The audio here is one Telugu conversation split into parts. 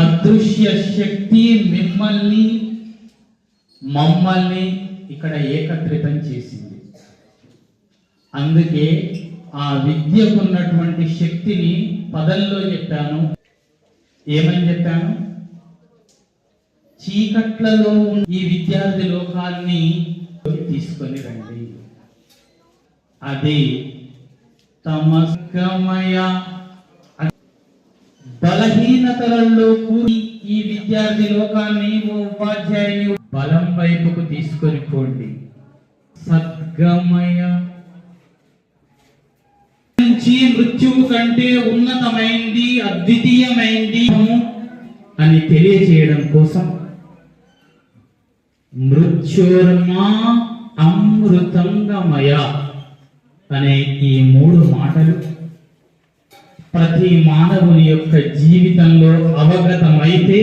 అదృశ్య శక్తి మమ్మల్ని ఇక్కడ ఏకత్రితం చేసింది. అందుకే ఆ విద్యకు ఉన్నటువంటి శక్తిని పదంలో చెప్పాను. ఏమని చెప్పాను? చీకట్లలో ఈ విద్యార్థి లోకాన్ని తీసుకొని రండి. అది తమస్కమయ బలహీనతలలో కూడి ఈ విద్యార్థి లోకాన్ని ఉపాధ్యాయుని బలం వైపుకు తీసుకొని పోండి. సద్గమయ నుంచి మృత్యువు కంటే ఉన్నతమైంది, అద్వితీయమైంది అని తెలియజేయడం కోసం మృత్యోర్మా అమృతంగమయ అనే ఈ 3 మాటలు ప్రతి మానవుని యొక్క జీవితంలో అవగతమైతే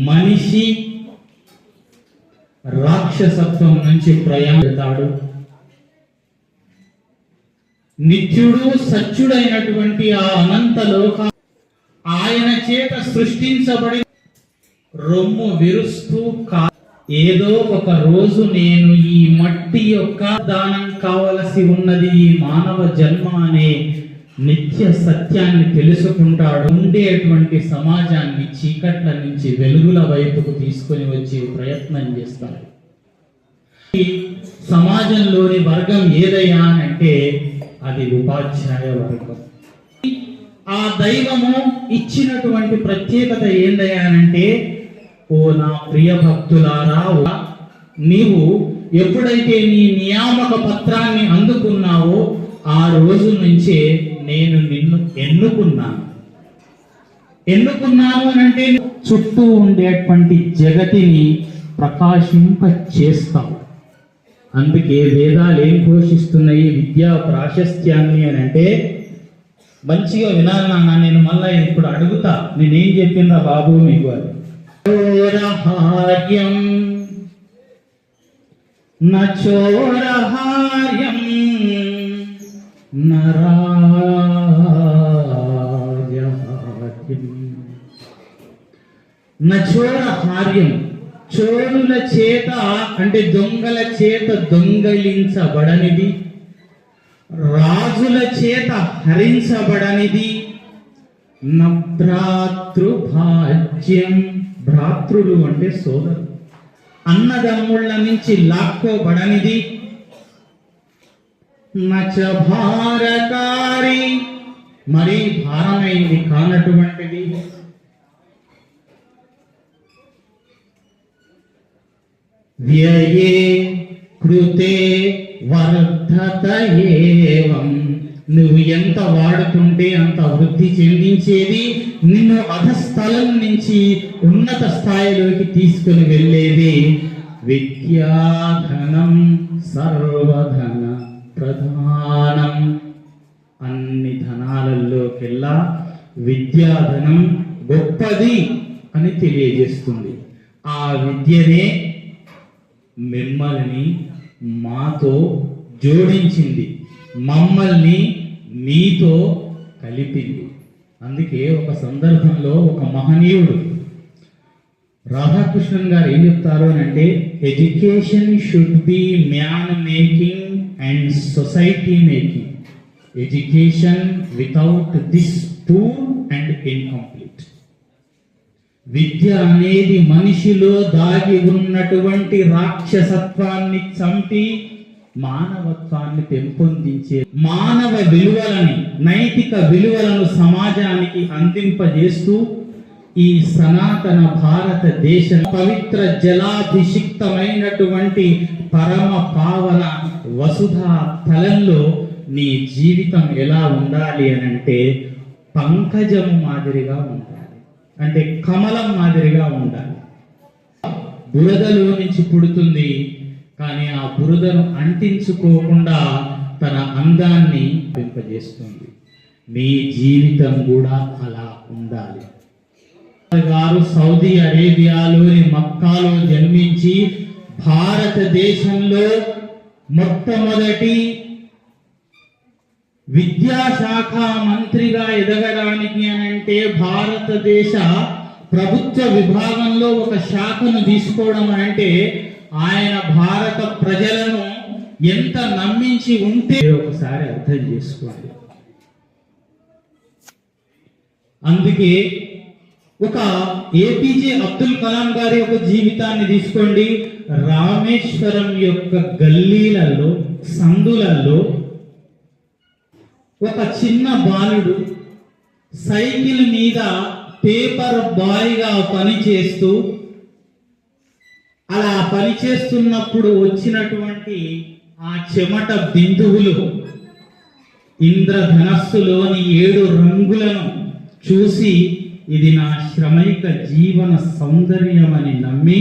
మనిషి రాక్షసత్వం నుంచి ప్రయాణిస్తాడు. నిత్యుడు సత్యుడైనటువంటి ఆ అనంత లోక ఆయన చేత సృష్టించబడి రొమ్ము విరుస్తూ ఏదో ఒక రోజు నేను ఈ మట్టి యొక్క దానం కావలసి ఉన్నది, ఈ మానవ జన్మ అనే నిత్య సత్యాన్ని తెలుసుకుంటాడు. ఉండేటువంటి సమాజాన్ని చీకట్ల నుంచి వెలుగుల వైపుకు తీసుకొని వచ్చే ప్రయత్నం చేస్తాడు. ఈ సమాజంలోని వర్గం ఏదయ్యా అంటే అది ఉపాధ్యాయ వర్గం. ఆ దైవము ఇచ్చినటువంటి ప్రత్యేకత ఏందయ్యా అంటే, ఓ నా ప్రియ భక్తులారా, నీవు ఎప్పుడైతే నీ నియామక పత్రాన్ని అందుకున్నావో ఆ రోజు నుంచే నేను నిన్ను ఎన్నుకున్నాను అని అంటే చుట్టూ ఉండేటువంటి జగతిని ప్రకాశింప చేస్తావు. అందుకే వేదాలు ఏం పోషిస్తున్నాయి? విద్యా ప్రాశస్త్యాన్ని అని అంటే మంచిగా వినాలి నాన్న. నేను మళ్ళీ ఇప్పుడు అడుగుతా, నేనేం చెప్పిందా బాబు మీకు అది. చోరహార్యం నచోరహార్యం నచోరహార్యం, చోరుల చేత అంటే దొంగల చేత దొంగలించబడనిది, రాజుల చేత హరించబడనిది, భ్రాతృభాజ్యం, భ్రాతృలు అంటే సోదరు, అన్నదమ్ముళ్ళ నుంచి లాక్కోబడనిది, నచభారకారి, మరీ భారమైంది కానటువంటిది, వ్యయే కృతే వర్ధత ఏవం, నువ్వు ఎంత వాడుతుంటే అంత వృద్ధి చెందించేది, నిన్ను అధస్థలం నుంచి ఉన్నత స్థాయిలోకి తీసుకుని వెళ్ళేది. విద్యాధనం సర్వధన ప్రధానం, అన్ని ధనాలలోకెల్లా విద్యాధనం గొప్పది అని తెలియజేస్తుంది. ఆ విద్యనే మిమ్మల్ని మాతో జోడించింది, మమ్మల్ని మీతో కలిపింది. అందుకే ఒక సందర్భంలో ఒక మహనీయుడు రాధాకృష్ణన్ గారు ఏం చెప్తారు అని అంటే, education should be man making and society making. Education without this poor and incomplete. విద్య అనేది మనిషిలో దాగి ఉన్నటువంటి రాక్షసత్వాన్ని చంపి మానవత్వాన్ని పెంపొందించే, మానవ విలువలని, నైతిక విలువలను సమాజానికి అందింపజేస్తూ ఈ సనాతన భారతదేశం పవిత్ర జలాభిషిక్తమైనటువంటి పరమ పావన వసుధా తలంలో నీ జీవితం ఎలా ఉండాలి అని అంటే పంకజం మాదిరిగా ఉండాలి, అంటే కమలం మాదిరిగా ఉండాలి. బురదలో నుంచి పుడుతుంది, కానీ ఆ బురదను అంటించుకోకుండా తన అందాన్ని పెంపజేస్తుంది. మీ జీవితం కూడా అలా ఉండాలి. గారు సౌదీ అరేబియాలోని మక్కాలో జన్మించి భారతదేశంలో మొట్టమొదటి విద్యాశాఖ మంత్రిగా ఎదగడానికి అని అంటే భారతదేశ ప్రభుత్వ విభాగంలో ఒక శాఖను తీసుకోవడం అంటే ఆయన భారత ప్రజలను ఎంత నమ్మించి ఉంటే ఒకసారి అర్థం చేసుకోవాలి. అందుకే ఒక ఏపీజే అబ్దుల్ కలాం గారి యొక్క జీవితాన్ని తీసుకోండి. రామేశ్వరం యొక్క గల్లీలలో, సందులలో ఒక చిన్న బాలుడు సైకిల్ మీద పేపర్ బాయ్గా పనిచేస్తూ, అలా పనిచేస్తున్నప్పుడు వచ్చినటువంటి ఆ చెమట బిందువులు ఇంద్రధనస్సులోని 7 రంగులను చూసి ఇది నా శ్రమైక జీవన సౌందర్యం అని నమ్మి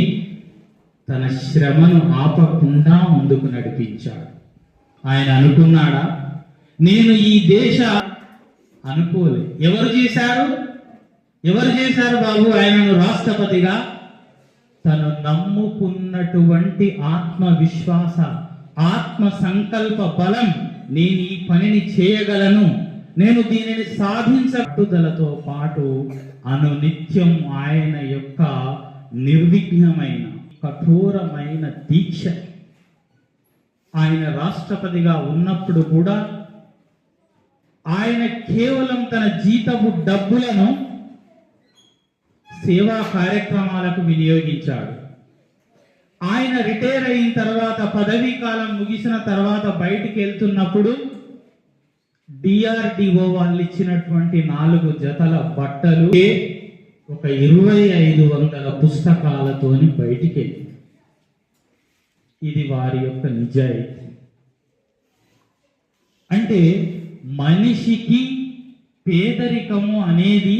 తన శ్రమను ఆపకుండా ముందుకు నడిపించాడు. ఆయన అనుకున్నాడా నేను ఈ దేశ అనుకోలే. ఎవరు చేశారు బాబు ఆయనను రాష్ట్రపతిగా? తను నమ్ముకున్నటువంటి ఆత్మవిశ్వాస, ఆత్మ సంకల్ప బలం, నేను ఈ పనిని చేయగలను, నేను దీనిని సాధించబట్టుదలతో పాటు అనునిత్యం ఆయన యొక్క నిర్విఘ్నమైన కఠోరమైన దీక్ష. ఆయన రాష్ట్రపతిగా ఉన్నప్పుడు కూడా ఆయన కేవలం తన జీతపు డబ్బులను సేవా కార్యక్రమాలకు వినియోగించాడు. ఆయన రిటైర్ అయిన తర్వాత, పదవీ కాలం ముగిసిన తర్వాత బయటికి వెళ్తున్నప్పుడు DRDO వాళ్ళు ఇచ్చినటువంటి 4 జతల బట్టలు, ఒక 2500 పుస్తకాలతోని బయటికి వెళ్ళింది. ఇది వారి యొక్క నిజాయితీ. అంటే మనిషికి పేదరికము అనేది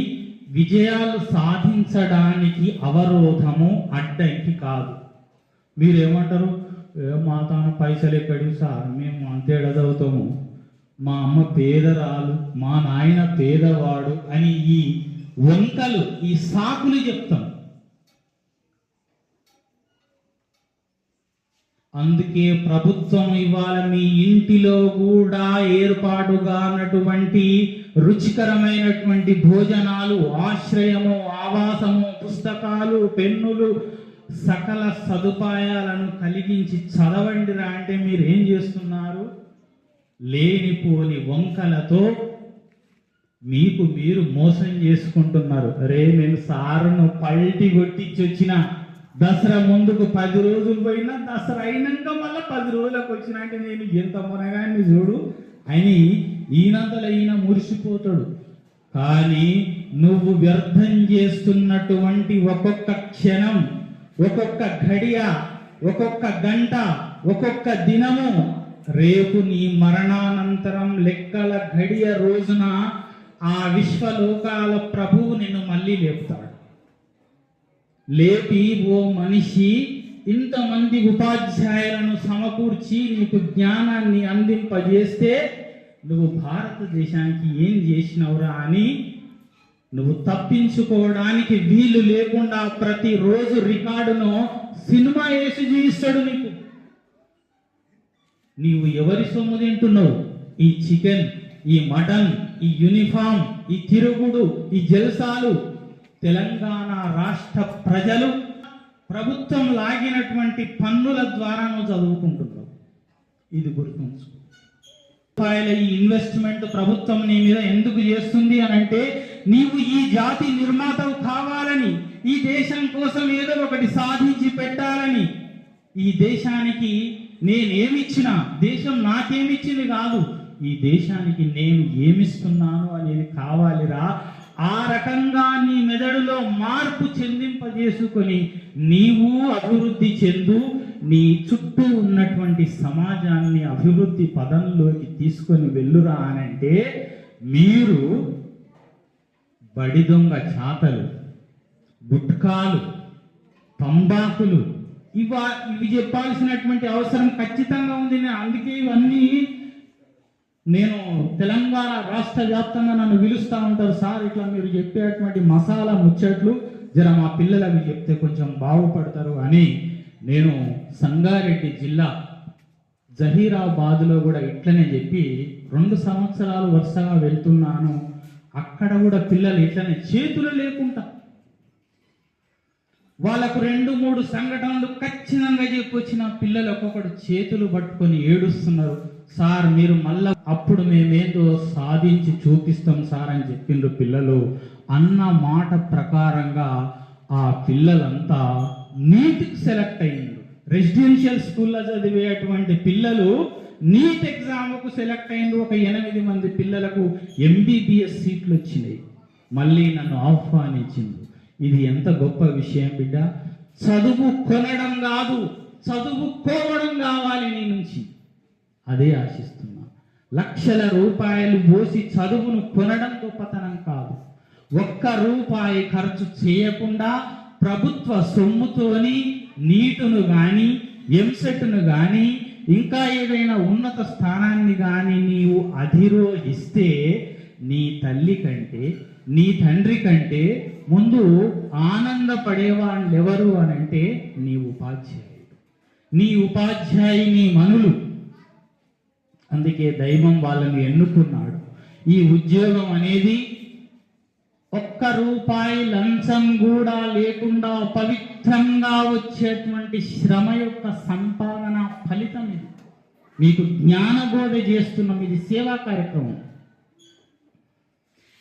విజయాలు సాధించడానికి అవరోధము, అడ్డంకి కాదు. మీరేమంటారు? మా తాను పైసలు ఎక్కడివి సార్, మేము అంతే చదువుతాము, మా అమ్మ పేదరాలు, మా నాయన పేదవాడు అని ఈ వంకలు, ఈ సాకులు చెప్తాం. అందుకే ప్రభుత్వం ఇవాళ మీ ఇంటిలో కూడా ఏర్పాటుగా ఉన్నటువంటి రుచికరమైనటువంటి భోజనాలు, ఆశ్రయము, ఆవాసము, పుస్తకాలు, పెన్నులు, సకల సదుపాయాలను కలిగించి చదవండిరా అంటే మీరు ఏం చేస్తున్నారు? లేనిపోని వంకలతో మీకు మీరు మోసం చేసుకుంటున్నారు. అరే నేను సారును పల్టి కొట్టించి వచ్చిన, దసరా ముందుకు 10 రోజులు పోయినా, దసరా అయినాక మళ్ళీ 10 రోజులకు వచ్చిన అంటే నేను ఎంత మునగాన్ని చూడు అని ఈయనంతలో ఈయన మురిసిపోతాడు. కానీ నువ్వు వ్యర్థం చేస్తున్నటువంటి ఒక్కొక్క క్షణం, ఒక్కొక్క ఘడియ, ఒక్కొక్క గంట, ఒక్కొక్క దినము రేపు నీ మరణానంతరం లెక్కల ఘడియ రోజున ఆ విశ్వలోకాల ప్రభువు నిన్ను మళ్ళీ లేపుతాడు. లేపి, ఓ మనిషి, ఇంతమంది ఉపాధ్యాయులను సమకూర్చి నీకు జ్ఞానాన్ని అందింపజేస్తే నువ్వు భారతదేశానికి ఏం చేసినవురా అని నువ్వు తప్పించుకోవడానికి వీలు లేకుండా ప్రతిరోజు రికార్డును సినిమా వేసి చూపిస్తాడు నీకు. నీవు ఎవరి సొమ్ము తింటున్నావు? ఈ చికెన్, ఈ మటన్, ఈ యూనిఫామ్, ఈ తిరుగుడు, ఈ జల్సాలు తెలంగాణ రాష్ట్ర ప్రజలు ప్రభుత్వం లాగినటువంటి పన్నుల ద్వారా నువ్వు చదువుకుంటున్నావు. ఇది గుర్తుంచుకో. ఈ ఇన్వెస్ట్మెంట్ ప్రభుత్వం నీ మీద ఎందుకు చేస్తుంది అని అంటే, నీవు ఈ జాతి నిర్మాతవు కావాలని, ఈ దేశం కోసం ఏదో ఒకటి సాధించి పెట్టాలని. ఈ దేశానికి నేనేమిచ్చినా, దేశం నాకేమిచ్చింది కాదు, ఈ దేశానికి నేను ఏమిస్తున్నాను అనేది కావాలిరా. ఆ రకంగా నీ మెదడులో మార్పు చెందింపజేసుకొని నీవు అభివృద్ధి చెందు, నీ చుట్టూ ఉన్నటువంటి సమాజాన్ని అభివృద్ధి పదంలోకి తీసుకొని వెళ్ళురా అనంటే, మీరు బడి దొంగ చాతలు, గుట్కాలు, తంబాకులు ఇవి చెప్పాల్సినటువంటి అవసరం ఖచ్చితంగా ఉంది. అందుకే ఇవన్నీ నేను తెలంగాణ రాష్ట్ర వ్యాప్తంగా నన్ను పిలుస్తూ ఉంటారు, సార్ ఇట్లా మీరు చెప్పేటువంటి మసాలా ముచ్చట్లు జర మా పిల్లలు అవి చెప్తే కొంచెం బాగుపడతారు అని. నేను సంగారెడ్డి జిల్లా జహీరాబాద్లో కూడా ఇట్లనే చెప్పి 2 సంవత్సరాలు వరుసగా వెళ్తున్నాను. అక్కడ కూడా పిల్లలు ఇట్లనే చేతులు లేకుండా వాళ్ళకు 2-3 సంఘటనలు ఖచ్చితంగా చెప్పొచ్చిన పిల్లలు ఒక్కొక్కడు చేతులు పట్టుకొని ఏడుస్తున్నారు. సార్ మీరు మళ్ళా అప్పుడు మేమేందో సాధించి చూపిస్తాం సార్ అని చెప్పిండ్రు పిల్లలు. అన్న మాట ప్రకారంగా ఆ పిల్లలంతా నీట్కి సెలెక్ట్ అయ్యిండ్రు. రెసిడెన్షియల్ స్కూల్లో చదివేటువంటి పిల్లలు నీట్ ఎగ్జామ్కు సెలెక్ట్ అయ్యిండ్రు. ఒక 8 మంది పిల్లలకు ఎంబీబీఎస్ సీట్లు వచ్చినాయి. మళ్ళీ నన్ను ఆహ్వానించింది. ఇది ఎంత గొప్ప విషయం బిడ్డ. చదువు కొనడం కాదు, చదువుకోవడం కావాలి నీ నుంచి. అదే ఆశిస్తున్నా. లక్షల రూపాయలు పోసి చదువును కొనడం గొప్పతనం కాదు. 1 రూపాయి ఖర్చు చేయకుండా ప్రభుత్వ సొమ్ముతోని నీటును కానీ, ఎంసెట్ను కానీ, ఇంకా ఏదైనా ఉన్నత స్థానాన్ని కానీ నీవు అధిరోహిస్తే నీ తల్లి కంటే, నీ తండ్రి కంటే ముందు ఆనందపడేవాళ్ళు ఎవరు అని అంటే నీ ఉపాధ్యాయుడు, నీ ఉపాధ్యాయుని మనులు. అందుకే దైవం వాళ్ళని ఎన్నుకున్నాడు. ఈ ఉద్యోగం అనేది 1 రూపాయి లంచం కూడా లేకుండా పవిత్రంగా వచ్చేటువంటి శ్రమ యొక్క సంపాదన ఫలితం ఇది. మీకు జ్ఞానబోధ చేస్తున్నాం. ఇది సేవా కార్యక్రమం.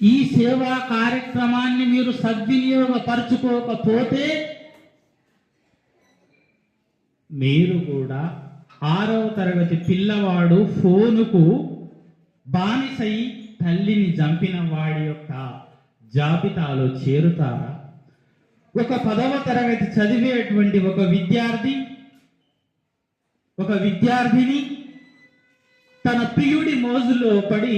ఈ సేవా కార్యక్రమాన్ని మీరు సద్వినియోగపరచుకోకపోతే మీరు కూడా 6వ తరగతి పిల్లవాడు ఫోనుకు బానిసై తల్లిని చంపిన వాడి యొక్క జాబితాలో చేరుతారా? ఒక 10వ తరగతి చదివేటువంటి ఒక విద్యార్థిని తన ప్రియుడి మోజులో పడి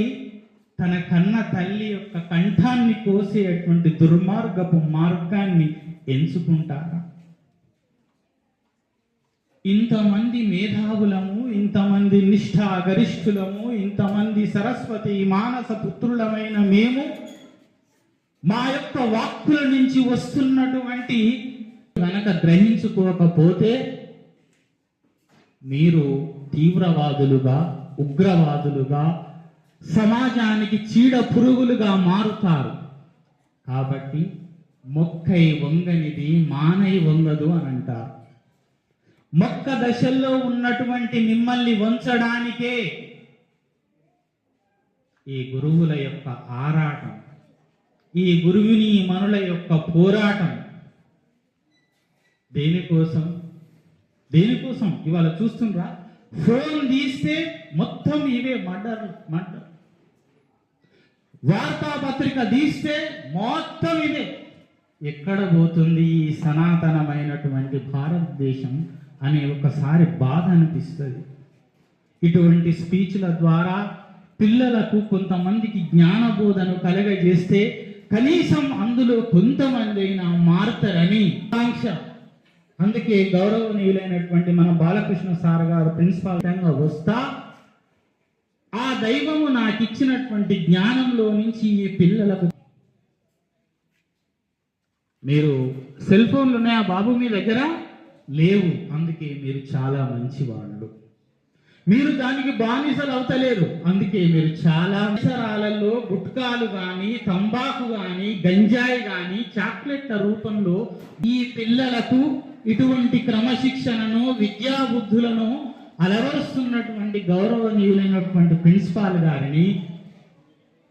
తన కన్న తల్లి యొక్క కంఠాన్ని కోసేటువంటి దుర్మార్గపు మార్గాన్ని ఎంచుకుంటారా? ఇంతమంది మేధావులము, ఇంతమంది నిష్ఠాగరిష్ఠులము, ఇంతమంది సరస్వతి మానస పుత్రులమైన మేము మా యొక్క వాక్కుల నుంచి వస్తున్నటువంటి గనక గ్రహించుకోకపోతే మీరు తీవ్రవాదులుగా, ఉగ్రవాదులుగా, సమాజానికి చీడ పురుగులుగా మారుతారు. కాబట్టి మొక్కై వంగనిది మానై వంగదు అని అంటారు. మొక్క దశల్లో ఉన్నటువంటి మిమ్మల్ని వంచడానికే ఈ గురువుల యొక్క ఆరాటం, ఈ గురువుని మనుల యొక్క పోరాటం. దేనికోసం ఇవాళ చూస్తుండ్రా? ఫోన్ తీస్తే మొత్తం ఇవే మర్డర్. వార్తాపత్రిక తీస్తే మొత్తం ఇవే. ఎక్కడ పోతుంది ఈ సనాతనమైనటువంటి భారతదేశం అనే ఒకసారి బాధ అనిపిస్తుంది. ఇటువంటి స్పీచ్ల ద్వారా పిల్లలకు కొంతమందికి జ్ఞానబోధను కలగజేస్తే కనీసం అందులో కొంతమంది అయినా మారుతారని ఆకాంక్ష. అందుకే గౌరవనీయులైనటువంటి మన బాలకృష్ణ సార్ గారు ప్రిన్సిపాల్గా వస్తా ఆ దైవము నాకు ఇచ్చినటువంటి జ్ఞానంలో నుంచి ఈ పిల్లలకు. మీరు సెల్ ఫోన్లు ఉన్నాయా బాబు మీ దగ్గర? లేవు. అందుకే మీరు చాలా మంచి వాళ్ళు. మీరు దానికి బానిసలు అవుతలేరు. అందుకే మీరు చాలా అవసరాలలో గుట్కాలు కానీ, తంబాకు కానీ, గంజాయి కానీ, చాక్లెట్ల రూపంలో ఈ పిల్లలకు ఇటువంటి క్రమశిక్షణను, విద్యాబుద్ధులను అలవరుస్తున్నటువంటి గౌరవనీయులైనటువంటి ప్రిన్సిపాల్ గారిని,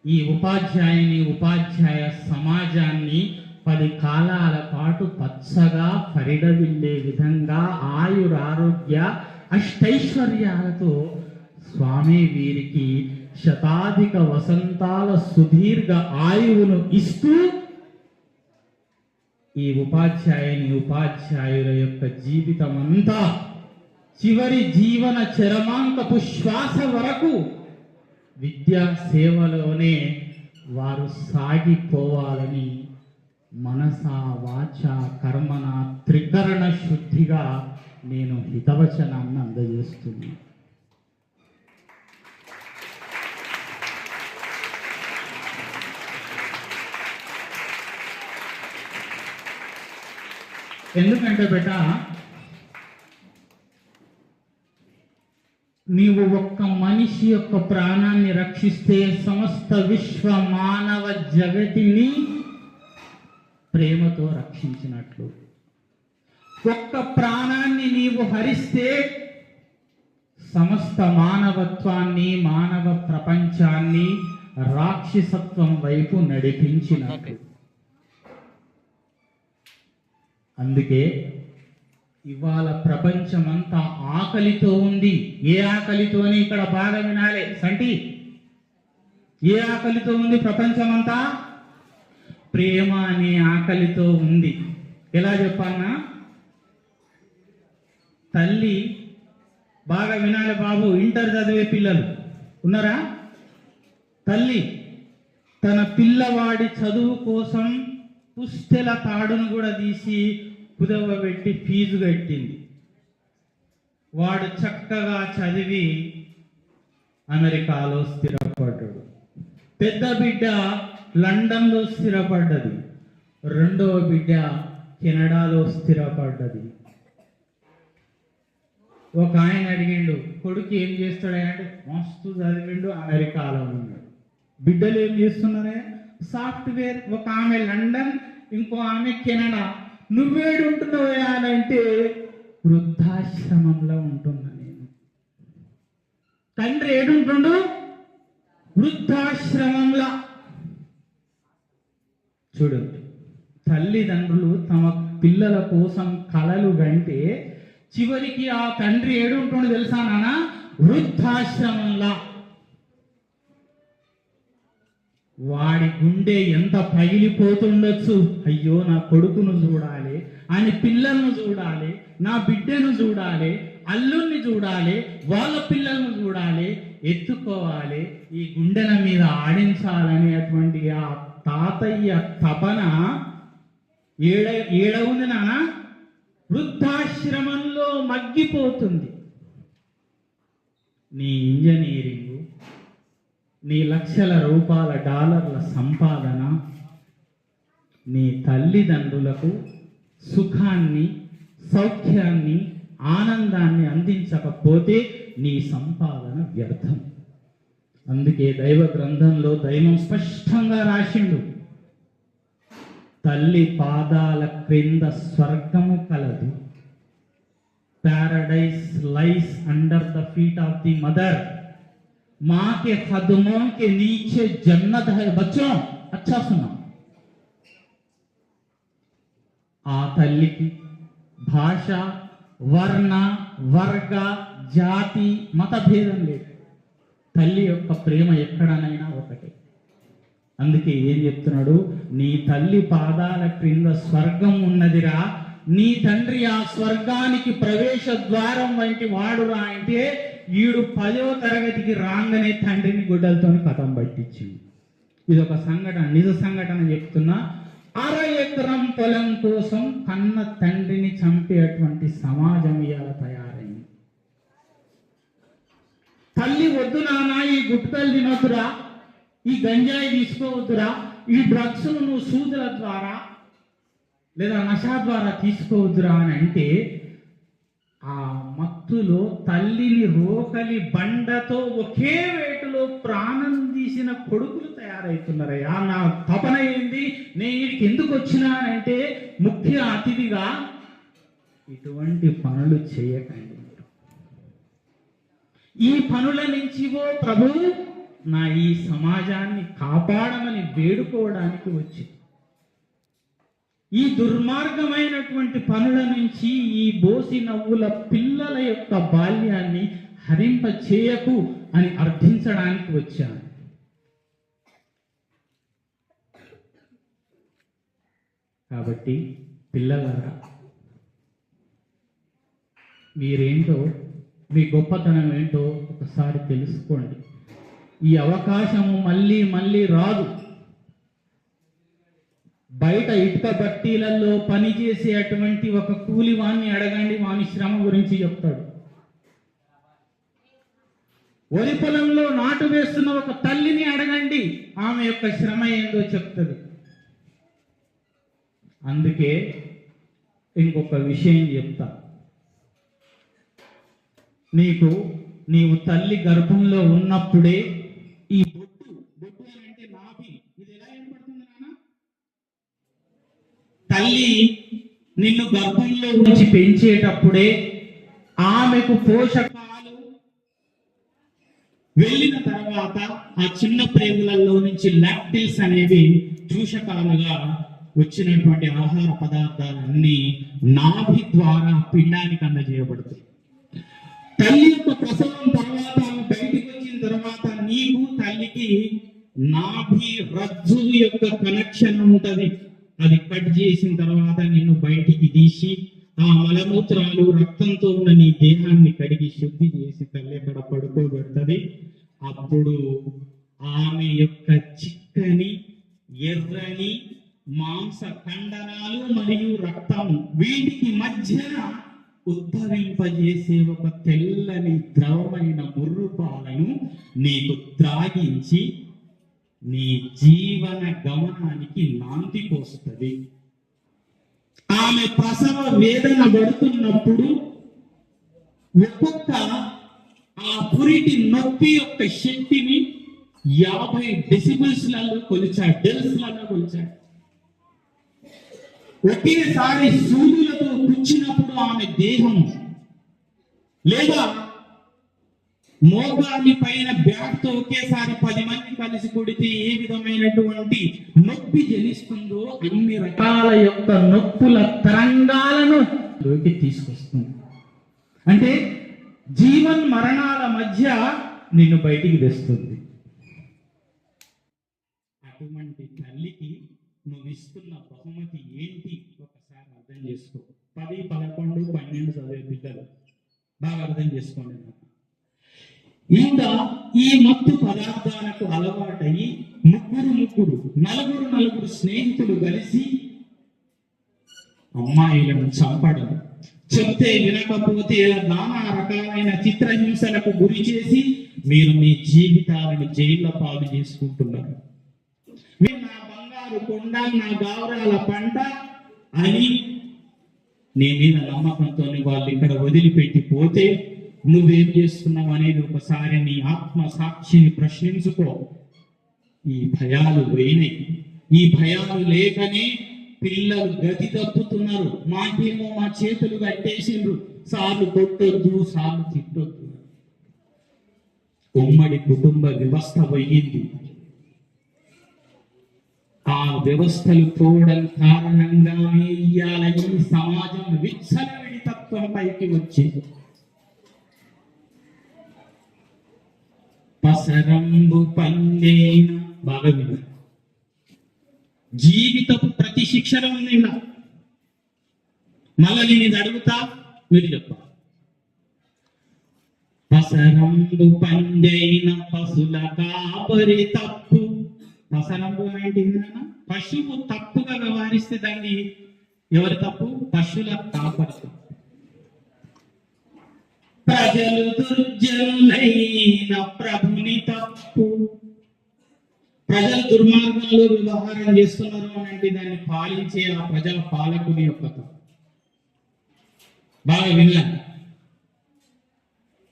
ఈ ఉపాధ్యాయ సమాజాన్ని 10 కాలాల పాటు పచ్చగా పరిడవిల్లే విధంగా ఆయురారోగ్య అష్టైశ్వర్యాలతో స్వామి వీరికి శతాధిక వసంతాల సుదీర్ఘ ఆయువును ఇస్తూ ఈ ఉపాధ్యాయుల యొక్క జీవితం అంతా చివరి జీవన చరమాంకపు శ్వాస వరకు విద్యా సేవలోనే వారు సాగిపోవాలని మనస వాచ కర్మన త్రికరణ శుద్ధిగా నేను హితవచనాన్ని అందజేస్తున్నాను. ఎందుకంటే బేట నీవు ఒక్క మనిషి యొక్క ప్రాణాన్ని రక్షిస్తే సమస్త విశ్వ మానవ జగతిని ప్రేమతో రక్షించినట్లు. ఒక్క ప్రాణాన్ని నీవు హరిస్తే సమస్త మానవత్వాన్ని, మానవ ప్రపంచాన్ని రాక్షసత్వం వైపు నడిపించినట్టు. అందుకే ఇవాళ ప్రపంచమంతా ఆకలితో ఉంది. ఏ ఆకలితో అని ఇక్కడ బాగా వినాలి సంటి. ఏ ఆకలితో ఉంది ప్రపంచమంతా? ప్రేమ అనే ఆకలితో ఉంది. ఎలా చెప్పాలన్నా, తల్లి బాగా వినాలి బాబు, ఇంటర్ చదివే పిల్లలు ఉన్నారా? తల్లి తన పిల్లవాడి చదువు కోసం పుస్తెల తాడును కూడా తీసి కుదవబెట్టి ఫీజు కట్టింది. వాడు చక్కగా చదివి అమెరికాలో స్థిరపడ్డాడు. పెద్ద బిడ్డ లండన్లో స్థిరపడ్డది. రెండవ బిడ్డ కెనడాలో స్థిరపడ్డది. ఒక ఆయన అడిగిండు, కొడుకు ఏం చేస్తాడంటే, మస్తు చదివిండు, అమెరికాలో ఉన్నాడు. బిడ్డలు ఏం చేస్తున్నారే? సాఫ్ట్వేర్. ఒక ఆమె లండన్, ఇంకో ఆమె కెనడా. నువ్వేడు ఉంటున్నావు అని అంటే, వృద్ధాశ్రమంలో ఉంటున్నా నేను. తండ్రి ఏడుంటుండు? వృద్ధాశ్రమంలో. చూడండి, తల్లిదండ్రులు తమ పిల్లల కోసం కలలు గంటే చివరికి ఆ తండ్రి ఏడుంటుండు తెలుసా నాన్న? వృద్ధాశ్రమంలా. వాడి గుండె ఎంత పగిలిపోతుండొచ్చు. అయ్యో నా కొడుకును చూడాలి, ఆయన పిల్లలను చూడాలి, నా బిడ్డను చూడాలి, అల్లుల్ని చూడాలి, వాళ్ళ పిల్లలను చూడాలి, ఎత్తుకోవాలి, ఈ గుండెల మీద ఆడించాలనేటువంటి ఆ తాతయ్య తపన ఏడవుంది నాన్న? వృద్ధాశ్రమంలో మగ్గిపోతుంది. నీ ఇంజనీరింగు, నీ లక్షల రూపాయల డాలర్ల సంపాదన నీ తల్లిదండ్రులకు సుఖాన్ని, సౌఖ్యాన్ని, ఆనందాన్ని అందించకపోతే నీ సంపాదన వ్యర్థం. అందుకే దైవ గ్రంథంలో దైవం స్పష్టంగా రాసిండు, తల్లి పాదాల క్రింద స్వర్గము కలదు. Paradise lies under the feet of the mother. मां के कदमों के नीचे जन्नत है. बच्चों अच्छा सुनो. ఆ తల్లికి భాష, వర్ణ, వర్గ, జాతి, మత భేదం లేదు. తల్లి యొక్క ప్రేమ ఎక్కడనైనా ఒకటే. అందుకే ఏం చెప్తున్నాడు? నీ తల్లి పాదాల క్రింద స్వర్గం ఉన్నదిరా, నీ తండ్రి ఆ స్వర్గానికి ప్రవేశ ద్వారం వంటి వాడురా అంటే ఈడు 10వ తరగతికి రాగానే తండ్రిని గుడ్డలతో కథం పట్టించింది. ఇది ఒక సంఘటన, నిజ సంఘటన చెప్తున్నా. 1/2 ఎకరం పొలం కోసం కన్న తండ్రిని చంపేటువంటి సమాజం ఇవాళ తయారైంది. తల్లి వద్దు నాన్న, ఈ గుట్టలు తినొద్దురా, ఈ గంజాయి తీసుకోవద్దురా, ఈ డ్రగ్స్ నువ్వు సూదుల ద్వారా లేదా నషా ద్వారా తీసుకోవద్దురా అని అంటే, ఆ మత్తులో తల్లిని రోకలి బండతో ఒకే వేటులో ప్రాణం తీసిన కొడుకులు తయారవుతున్నారయ్యా. నా తపన ఏంది, నేను వీడికి ఎందుకు వచ్చినా అంటే, ముఖ్య అతిథిగా ఇటువంటి పనులు చేయకండి. ఈ పనుల నుంచి ఓ ప్రభు నా ఈ సమాజాన్ని కాపాడమని వేడుకోవడానికి వచ్చింది. ఈ దుర్మార్గమైనటువంటి పనుల నుంచి, ఈ బోసి నవ్వుల పిల్లల యొక్క బాల్యాన్ని హరింప చేయకు అని అర్థించడానికి వచ్చాను. కాబట్టి పిల్లలారా, మీరేంటో, మీ గొప్పతనం ఏంటో ఒకసారి తెలుసుకోండి. ఈ అవకాశము మళ్ళీ మళ్ళీ రాదు. బయట ఇటుక బట్టీలలో పనిచేసేటువంటి ఒక కూలివాణ్ణి అడగండి, వాని శ్రమ గురించి చెప్తాడు. వరి పొలంలో నాటు వేస్తున్న ఒక తల్లిని అడగండి, ఆమె యొక్క శ్రమ ఏందో చెప్తుంది. అందుకే ఇంకొక విషయం చెప్తా. నీవు తల్లి గర్భంలో ఉన్నప్పుడే ఈ బొట్టు అంటే నాభి, ఇది ఎలా ఏర్పడుతుంది నాన్న? తల్లి నిన్ను గర్భంలో ఉంచి పెంచేటప్పుడే ఆమెకు పోషకాలు వెళ్ళిన తర్వాత ఆ చిన్న ప్రేగులలో నుంచి లాక్టిల్స్ అనేవి చూషకాలుగా వచ్చినటువంటి ఆహార పదార్థాలన్నీ నాభి ద్వారా పిండానికి అందజేయబడుతుంది. తల్లి యొక్క ప్రసవం తర్వాత బయటికి వచ్చిన తర్వాత నీకు తల్లికి నాభి రజ్జు యొక్క కనెక్షన్ ఉంటది. అది కట్ చేసిన తర్వాత నిన్ను బయటికి తీసి ఆ మలమూత్రాలు రక్తంతో ఉన్న నీ దేహాన్ని కడిగి శుద్ధి చేసి తల్లి అక్కడ పడుకోబెడుతుంది. అప్పుడు ఆమె యొక్క చిక్కని ఎర్రని మాంస కండరాలు మరియు రక్తం వీటికి మధ్య ఉద్భవింపజేసే ఒక తెల్లని ద్రవమైన ముర్రు పాలను నీకు త్రాగించి నీ జీవన గమనానికి నాంది పోస్తుంది. ఆమె ప్రసవ వేదన పడుతున్నప్పుడు ఒక్కొక్క ఆ పురిటి నొప్పి యొక్క శక్తిని 50 డెసిబుల్స్లలో కొలిచాడు, డెల్స్లలో కొలిచాడు. ఒకేసారి సూదులతో కూర్చున్నప్పుడు ఆమె దేహం లేదా మోగాలి పైన బ్యాట్ తో ఒకేసారి 10 మంది కలిసి కొడితే ఏ విధమైనటువంటి నొప్పి జనిస్తుందో అన్ని రకాల యొక్క నొప్పుల తరంగాలను లోకి తీసుకొస్తుంది. అంటే జీవన్ మరణాల మధ్య నిన్ను బయటికి తెస్తుంది. అటువంటి తల్లికి నువ్వు ఇస్తున్న బహుమతి ఏంటి ఒకసారి అర్థం చేసుకో. 10, 11, 12 చదివే పిల్లలు బాగా అర్థం చేసుకోండి. ఇంకా ఈ మత్తు పదార్థాలకు అలవాటయి నలుగురు స్నేహితులు కలిసి అమ్మాయిలను చంపడం, చెప్తే వినకపోతే నానా రకాలైన చిత్రహింసలకు గురి చేసి మీరు మీ జీవితాలను జైల్లో పాలు చేసుకుంటున్నారు. మీరు నా బంగారు కొండ, నా గౌరవాల పంట అని నీ మీద నమ్మకంతో వాళ్ళు ఇక్కడ వదిలిపెట్టి పోతే నువ్వేం చేస్తున్నావు అనేది ఒకసారి నీ ఆత్మ సాక్షిని ప్రశ్నించుకో. ఈ భయాలు పోయినాయి. ఈ భయాలు లేకనే పిల్లలు గతి తప్పుతున్నారు. మాకేమో మా చేతులు కట్టేసిండ్రు, సార్లు కొట్టొద్దు, సార్లు తిట్టొద్దు. ఉమ్మడి కుటుంబ వ్యవస్థ పోయింది. ఆ వ్యవస్థలు పోవడం కారణంగానే ఇవాళ ఈ సమాజం విచ్చలవిడి తత్వం పైకి వచ్చింది. పసరంబు పందేన బాగా విను. జీవితపు ప్రతి శిక్షణ ఉంది. మళ్ళీ నేను అడుగుతా, మీరు చెప్పాలి. పసరంబు పందైన పశుల కాపరి తప్పు. పసరంబు అంటే పశువు తప్పుగా వ్యవహరిస్తే దాన్ని ఎవరి తప్పు? పశువుల కాపరి తప్పు. ప్రజలు దుర్జనులైన ప్రభుని తప్పు. ప్రజలు దుర్మార్గంలో వ్యవహారం చేస్తున్నారు అంటే దాన్ని పాలించే ఆ ప్రజల పాలకుని యొక్క తప్పు. బాగా విన్నాను.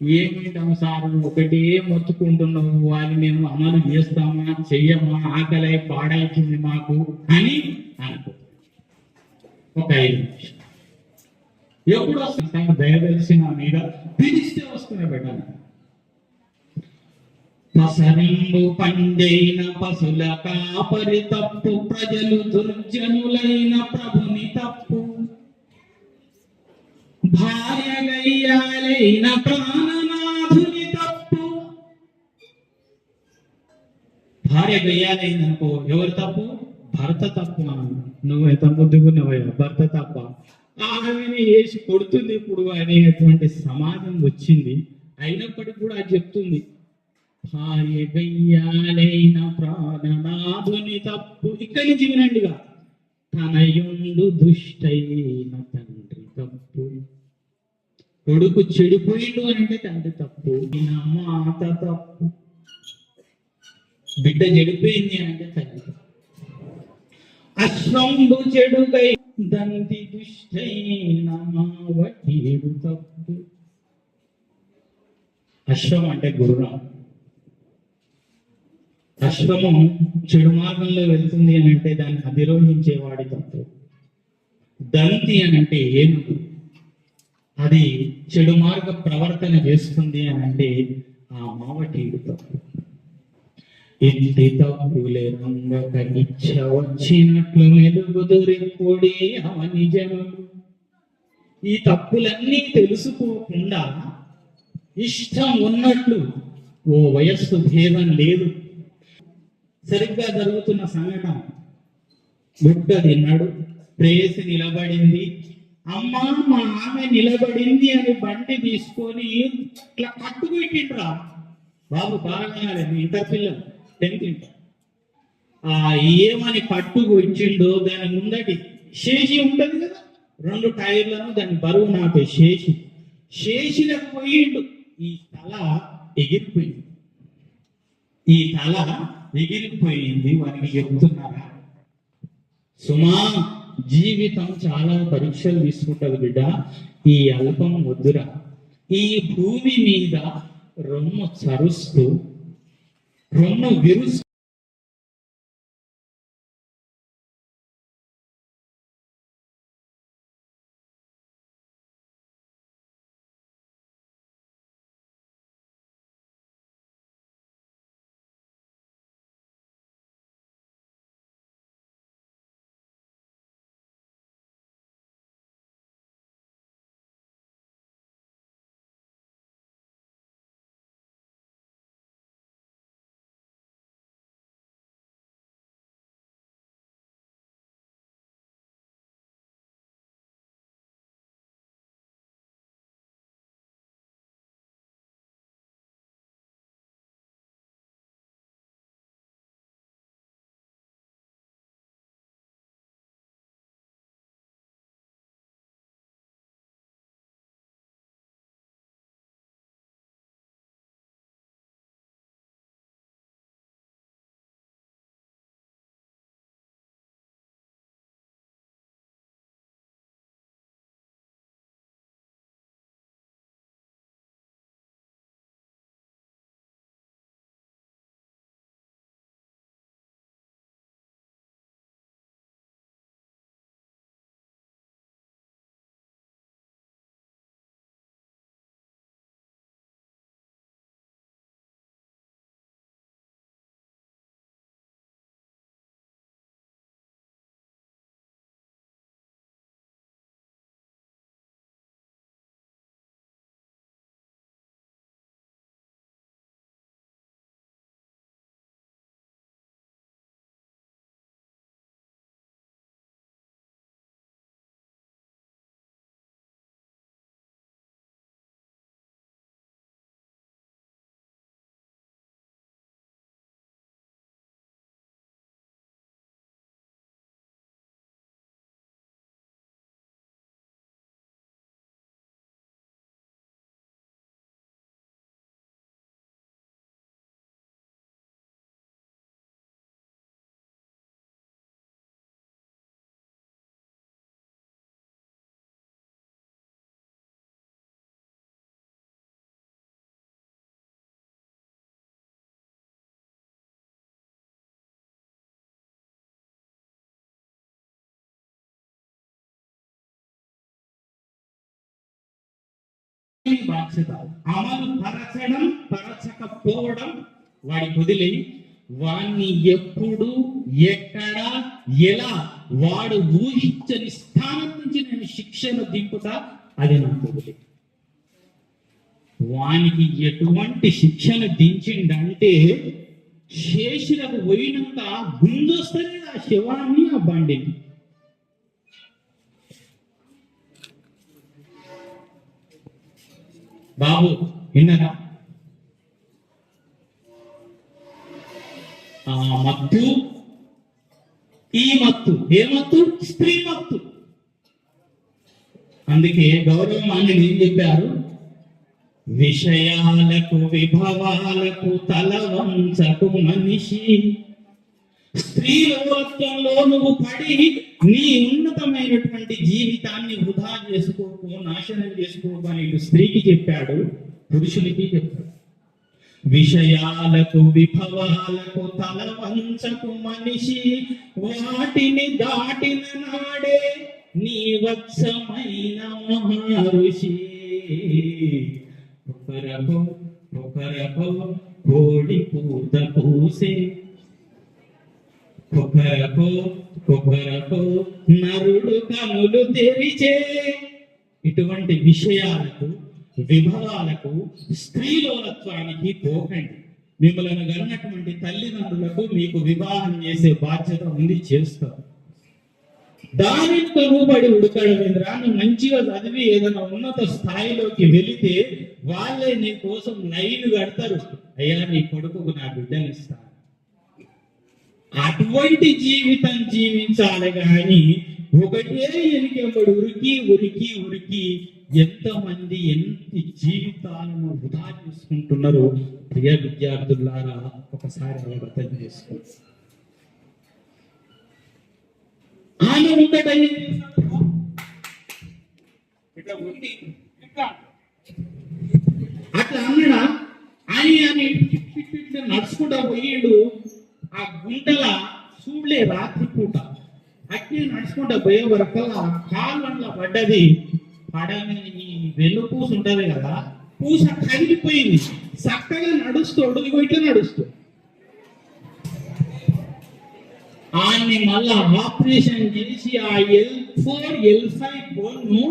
ఏమిటం సార్ ఒకటే మొత్తుకుంటున్నావు, అది మేము అమలు చేస్తామా చెయ్యమా, ఆకలి పాడైతుంది మాకు అని అనుకో. ఒక 5 నిమిషాలు ఎప్పుడు వస్తాను దయదలిసి నా మీద పిలిస్తే వస్తున్నా పెట్టాను. పసరంబు పండైన పశుల కాపరి తప్పు. ప్రజలు దుర్జనులైన ప్రభుని తప్పు. భార్య గయ్యాలైన ప్రాణనాథుని తప్పు. భార్య గయ్యాలైందనుకో ఎవరు తప్పు? భర్త తప్పు. నువ్వు ఎంత ముద్దుకున్నావయ్యా, భర్త తప్ప. ఆమెని వేసి కొడుతుంది ఇప్పుడు అనేటువంటి సమాజం వచ్చింది. అయినప్పటికీ కూడా అది చెప్తుంది, భార్య గయ్యాలైన ప్రాణనాథుని తప్పు. ఇక్కడి నుంచి వినండిగా. తనయుండు దుష్టైన తండ్రి తప్పు. కొడుకు చెడిపోయిండు అంటే తండ్రి తప్పు. మాత తప్పు. బిడ్డ చెడిపోయింది అంటే తండ్రి తప్పు. అశ్వంబు చెడుగై దంతి దుష్టైన మావటీడు తప్పు. అశ్వం అంటే గుర్రం. అశ్వము చెడు మార్గంలో వెళ్తుంది అని అంటే దాన్ని అధిరోహించేవాడి తప్పు. దంతి అని అంటే ఏనుగు, అది చెడు మార్గ ప్రవర్తన చేస్తుంది అని అంటే ఆ మావటీడు తప్పు. ఇంటి తప్పులే రంగక ఇచ్చ వచ్చినట్లు మెలుగుదురెప్పుడే అవని జనులు. ఈ తప్పులన్నీ తెలుసుకోకుండా ఇష్టం ఉన్నట్లు, ఓ వయస్సు భేదం లేదు, సరిగ్గా జరుగుతున్న సంఘటన, గుడ్డ తిన్నాడు, ప్రేయసి నిలబడింది, అమ్మా మా ఆమె నిలబడింది అని బండి తీసుకొని ఇట్లా కట్టుకుట్టిండ్రా బాబు. బాగా ఇంటర్ పిల్లలు 10th ఇంటర్ ఏమని పట్టుకు ఇచ్చిండో దాని ముందటి శేషి ఉంటది కదా, 2 టైర్లను దాని బరువు నాపే శేషిలకు పోయిండు. ఈ తల ఎగిరిపోయింది, ఈ తల ఎగిరిపోయింది. వారికి చెప్తున్నారా, సుమా జీవితం చాలా పరీక్షలు తీసుకుంటది బిడ్డ, ఈ అల్పం వద్దురా. ఈ భూమి మీద రొమ్ము చరుస్తూ రొమ్ము విరుస్తూ బాధ్యత. అమలు పరచడం పరచకపోవడం వాడి వదిలి, వాణ్ణి ఎప్పుడు ఎక్కడ ఎలా వాడు ఊహించని స్థానం నుంచి నేను శిక్షను దింపుతా, అది నాకు వదిలి. వానికి ఎటువంటి శిక్షను దించిండంటే శేషులకు పోయినాక గుంజొస్తుంది ఆ శవాన్ని, ఆ బండిని. బాబు విన్నరా, ఆ మత్తు, ఈ మత్తు, ఏ మత్తు? స్త్రీ మత్తు. అందుకే గౌరవమాన్ని ఏం చెప్పారు, విషయాలకు విభవాలకు తల వంచకు మనిషి. స్త్రీ లోకంలో నువ్వు పడి నీ ఉన్నతమైనటువంటి జీవితాన్ని వృధా చేసుకోకు, నాశనం చేసుకోకు అని స్త్రీకి చెప్పాడు, పురుషునికి చెప్పాడు. విషయాలకు విభవాలకు తల వంచకు మనిషి, వాటిని దాటిన నాడే నీ వత్సమైన మహర్షి ఒకరకో ఒకరకో కోడి పూత పూసే ఒకరకో ఒకరకో నరుడు కనులు తెరిచే. ఇటువంటి విషయాలకు విభవాలకు స్త్రీలోలత్వానికి పోకండి. మిమ్మల్ని కన్నటువంటి తల్లిదండ్రులకు మీకు వివాహం చేసే బాధ్యత ఉంది, చేస్తారు. దానికి తోబడి ఉడకడమేంద్రా, నువ్వు మంచిగా చదివి ఏదైనా ఉన్నత స్థాయిలోకి వెళితే వాళ్ళే నీ కోసం లైన్ కడతారు, అయ్యా నీ కొడుకుకు నా బిడ్డని ఇస్తాను. అటువంటి జీవితం జీవించాలి కానీ ఒకటే ఎనికెంబడి ఉరికి ఉరికి ఉరికి ఎంతమంది ఎంత జీవితాలను వృధా చేసుకుంటున్నారో ప్రియ విద్యార్థులారా ఒకసారి అర్థం చేసుకోండి. ఆమె ఉండటం అట్లా అన్నాడా అని నడుచుకుంటా పోయిండు. ఆ గుంటల చూడలే రాత్రి పూట అట్నే నడుచుకుంటా పోయే వరకల్లా కాళ్ళ పడ్డది. పడని వెన్నుపూస ఉంటది కదా, పూస కదిలిపోయింది. చక్కగా నడుస్తాడు, ఇగో ఇట్లా నడుస్తాడు. ఆయన్ని మళ్ళా ఆపరేషన్ చేసి ఆ L4 L5 బోన్ను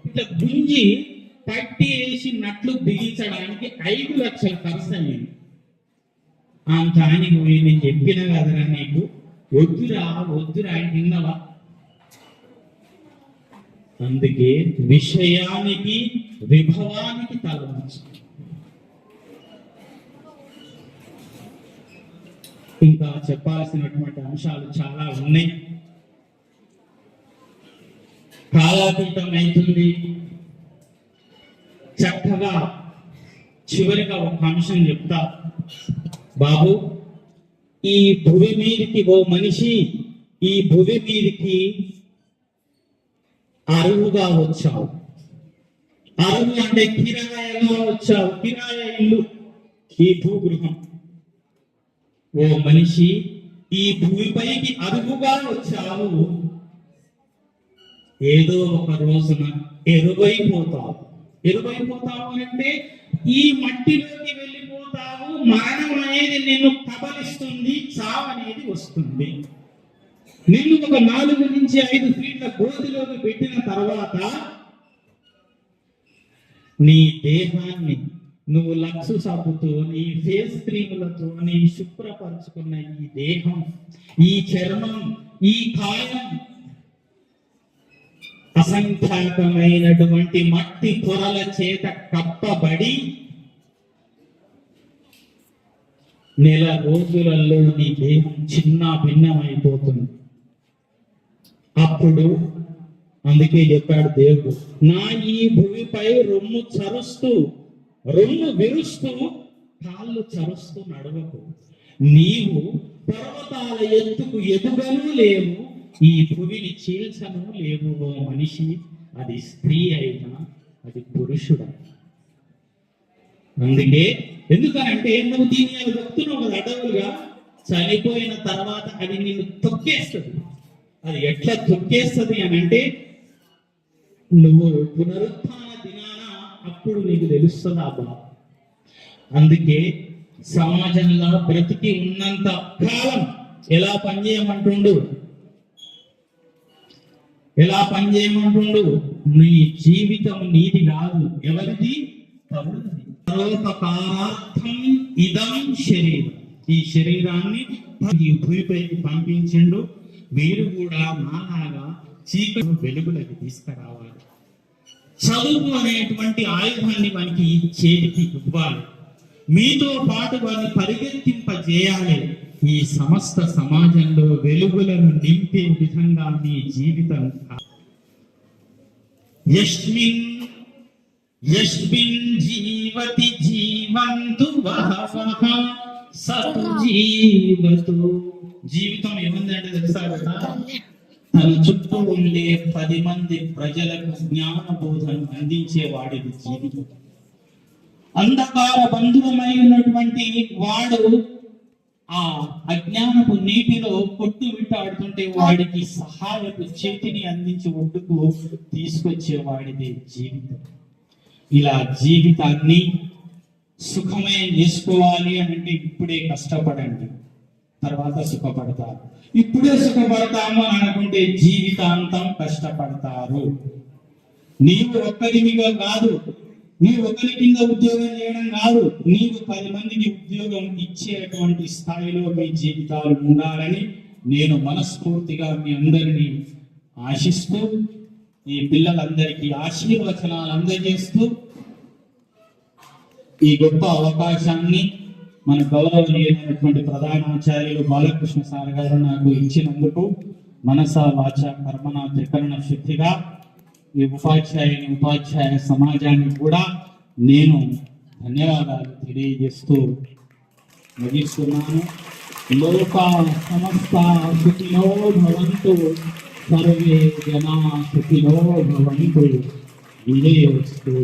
ఇట్లా గుంజి పట్టి వేసి నట్లు బిగించడానికి 5 లక్షల ఖర్చు అయింది. అంత ఆయనకి పోయి నేను చెప్పిన కదరా నీకు, వద్దురా వద్దురా ఆయన తిన్నవా. అందుకే విషయానికి విభవానికి తలవంచు. ఇంకా చెప్పాల్సినటువంటి అంశాలు చాలా ఉన్నాయి. కాలాతీతం అవుతుంది. చక్కగా చివరిగా ఒక అంశం చెప్తా. బాబు, ఈ భూమి మీదకి ఓ మనిషి ఈ భూమి మీదకి అరువుగా వచ్చావు. అరువు అంటే కిరాయగా వచ్చావు, కిరాయ ఇల్లు ఈ భూగృహం. ఓ మనిషి ఈ భూమిపైకి అరువుగా వచ్చావు. ఏదో ఒక రోజున ఎరువైపోతావు. ఎరువైపోతావు అంటే ఈ మట్టిలోకి వెళ్ళిపోతావు. మరణం అనేది నిన్ను కబలిస్తుంది, చావు అనేది వస్తుంది. నిన్ను ఒక 4 నుంచి 5 ఫీట్ల గోతిలోకి పెట్టిన తర్వాత నీ దేహాన్ని నువ్వు లక్సు సబ్బుతో నీ ఫేస్ క్రీములతో నీ శుభ్రపరుచుకున్న ఈ దేహం, ఈ చర్మం, ఈ కాయం అసంఖ్యాకమైనటువంటి మట్టి పొరల చేత కప్పబడి నెల రోజులలో నీ దేహం చిన్న భిన్నమైపోతుంది. అప్పుడు అందుకే చెప్పాడు దేవుడు, నా ఈ భూమిపై రొమ్ము చరుస్తూ రొమ్ము విరుస్తూ కాళ్ళు చరుస్తూ నడవకు. నీవు పర్వతాల ఎత్తుకు ఎదుగను లేవు, ఈ భూమిని చీల్చను లేవు. ఓ మనిషి, అది స్త్రీ అయినా అది పురుషుడైనా. అందుకే ఎందుకనంటే నువ్వు దీన్ని చెప్తున్నావు కదా, అడవులుగా చనిపోయిన తర్వాత అది నిన్ను తొక్కేస్తుంది. అది ఎట్లా తొక్కేస్తుంది అని అంటే నువ్వు పునరుత్థాన దినాన అప్పుడు నీకు తెలుస్తుంది ఆ బాధ. అందుకే సమాజంలో బ్రతికి ఉన్నంత కాలం ఎలా పనిచేయమంటుండు, ఎలా పనిచేయమంటుండు? నీ జీవితం నీది కాదు, ఎవరిది? ప్రభువుది. పరోపకారార్థం ఇదం శరీరం. ఈ శరీరాన్ని ఈ భూమిపైకి పంపించిండు. మీరు కూడా నాలాగా చీకటి వెలుగులకి తీసుకురావాలి. చదువు అనేటువంటి ఆయుధాన్ని మనకి చేతికి ఇవ్వాలి. మీతో పాటు వారిని పరిగెత్తింపజేయాలి. ఈ సమస్త సమాజంలో వెలుగులను నింపే విధంగా మీ జీవితం. యస్మిన్ యస్మిన్ జీవతి జీవంతు వహవహ సతు జీవతు. జీవితం ఏముందంటే తెలుసా కదా, తన చుట్టూ ఉండే 10 మంది ప్రజలకు జ్ఞాన బోధన అందించేవాడిది జీవితం. అంధకార బంధువమై ఉన్నటువంటి వాడు ఆ అజ్ఞానపు నీటిలో కొట్టు విట్టాడుతుంటే వాడికి సహాయపు చేతిని అందించి ఒడ్డుకు తీసుకొచ్చే వాడిదే జీవితం. ఇలా జీవితాన్ని సుఖమయం చేసుకోవాలి అని అంటే ఇప్పుడే కష్టపడండి, తర్వాత సుఖపడతారు. ఇప్పుడే సుఖపడతాము అని అనుకుంటే జీవితాంతం కష్టపడతారు. నీవు ఒక్కరివిగా కాదు, నీవు ఒకరి కింద ఉద్యోగం చేయడం కాదు, నీవు 10 మందికి ఉద్యోగం ఇచ్చేటువంటి స్థాయిలో మీ జీవితాలు ఉండాలని నేను మనస్ఫూర్తిగా మీ అందరినీ ఆశిస్తూ, ఈ పిల్లలందరికీ ఆశీర్వచనాలు అందజేస్తూ ఈ గొప్ప అవకాశాన్ని మన గౌరవనీయులైనటువంటి ప్రధానాచార్యులు బాలకృష్ణ సార్ గారు నాకు ఇచ్చినందుకు మనస వాచ కర్మణ త్రికరణ శుద్ధిగా ఈ ఉపాధ్యాయ సమాజానికి కూడా నేను ధన్యవాదాలు తెలియజేస్తూ ముగిస్తున్నాను. లోకా సమస్త సుఖినో భవంతు, సర్వే జనా సుఖినో భవంతు. విజయోస్తు.